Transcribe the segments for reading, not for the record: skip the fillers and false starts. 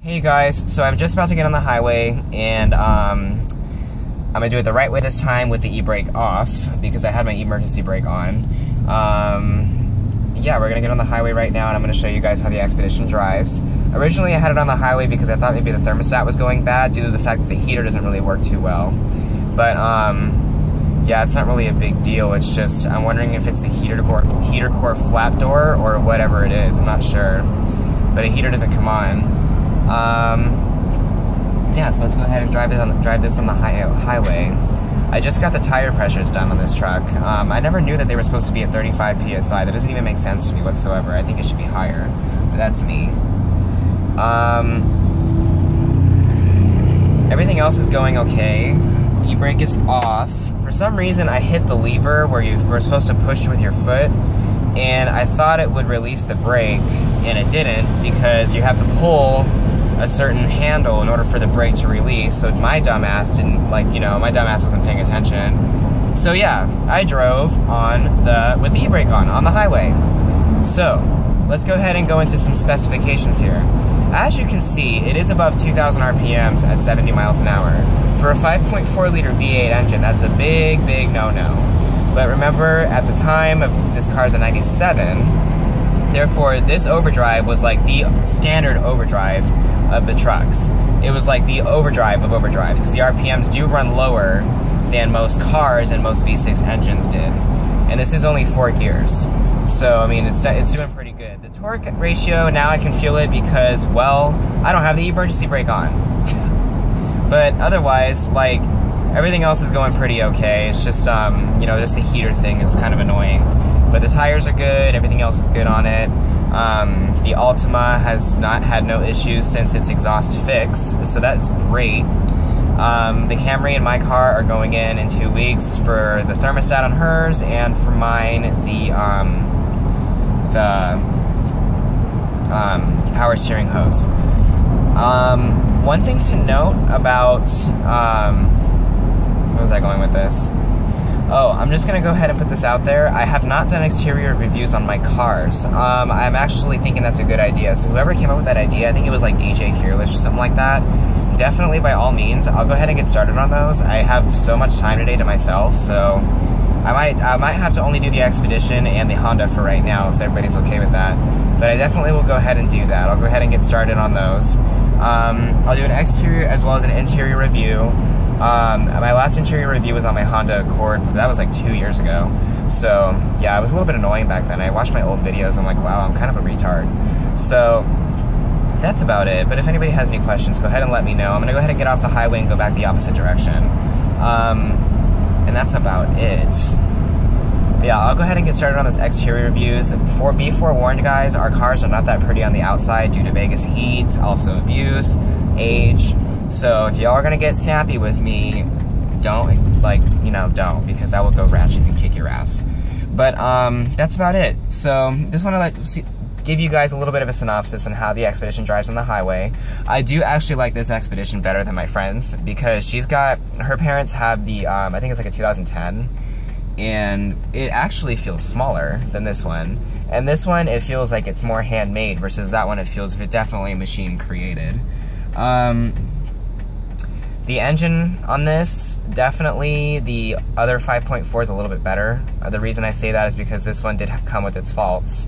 Hey guys, so I'm just about to get on the highway, and I'm gonna do it the right way this time with the e-brake off because I had my emergency brake on. Yeah, we're gonna get on the highway right now, and I'm gonna show you guys how the Expedition drives. Originally, I had it on the highway because I thought maybe the thermostat was going bad due to the fact that the heater doesn't really work too well. But yeah, it's not really a big deal. It's just I'm wondering if it's the heater core flap door or whatever it is. I'm not sure, but a heater doesn't come on. Yeah, so let's go ahead and drive this on the highway. I just got the tire pressures done on this truck. I never knew that they were supposed to be at 35 PSI. That doesn't even make sense to me whatsoever. I think it should be higher, but that's me. Everything else is going okay. E-brake is off. For some reason, I hit the lever where you were supposed to push with your foot, and I thought it would release the brake, and it didn't, because you have to pull a certain handle in order for the brake to release. So my dumbass didn't, my dumbass wasn't paying attention. So yeah, I drove with the e-brake on the highway. So let's go ahead and go into some specifications here. As you can see, it is above 2,000 RPMs at 70 miles an hour. For a 5.4 liter V8 engine, that's a big, big no-no. But remember, at the time of this car's a 97, therefore this overdrive was like the standard overdrive of the trucks. It was like the overdrive of overdrives, because the RPMs do run lower than most cars and most V6 engines did. And this is only 4 gears. So, I mean, it's doing pretty good. The torque ratio, now I can feel it because, well, I don't have the emergency brake on. But otherwise, like, everything else is going pretty okay. It's just, just the heater thing is kind of annoying. But the tires are good, everything else is good on it. The Altima has not had no issues since its exhaust fix, so that's great. The Camry and my car are going in 2 weeks for the thermostat on hers, and for mine, the power steering hose. One thing to note about, where was I going with this? Oh, I'm just gonna go ahead and put this out there. I have not done exterior reviews on my cars. I'm actually thinking that's a good idea. So whoever came up with that idea, I think it was like DJ Fearless or something like that, definitely by all means, I'll go ahead and get started on those. I have so much time today to myself, so I might have to only do the Expedition and the Honda for right now, if everybody's okay with that. But I definitely will go ahead and do that. I'll go ahead and get started on those. I'll do an exterior as well as an interior review. My last interior review was on my Honda Accord, but that was like 2 years ago. So yeah, it was a little bit annoying back then. I watched my old videos, I'm like, wow, I'm kind of a retard. So that's about it. But if anybody has any questions, go ahead and let me know. I'm gonna go ahead and get off the highway and go back the opposite direction. And that's about it. But yeah, I'll go ahead and get started on this exterior reviews. Be forewarned, guys, our cars are not that pretty on the outside due to Vegas heat, also abuse, age. So if y'all are gonna get snappy with me, don't, don't, because I will go ratchet and kick your ass. But that's about it. So just want to give you guys a little bit of a synopsis on how the Expedition drives on the highway. I do actually like this Expedition better than my friend's because her parents have the, I think it's like a 2010, and it actually feels smaller than this one. And this one, it feels like it's more handmade versus that one, it feels definitely machine created. The engine on this, definitely the other 5.4 is a little bit better. The reason I say that is because this one did come with its faults.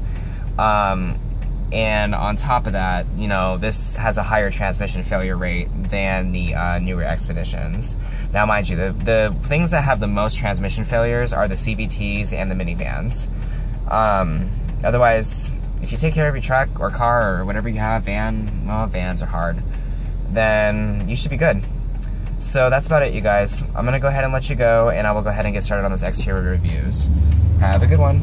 And on top of that, this has a higher transmission failure rate than the newer Expeditions. Now, mind you, the things that have the most transmission failures are the CVTs and the minivans. Otherwise, if you take care of your truck or car or whatever you have, vans are hard, then you should be good. So that's about it, you guys. I'm gonna go ahead and let you go, and I will go ahead and get started on those exterior reviews. Have a good one.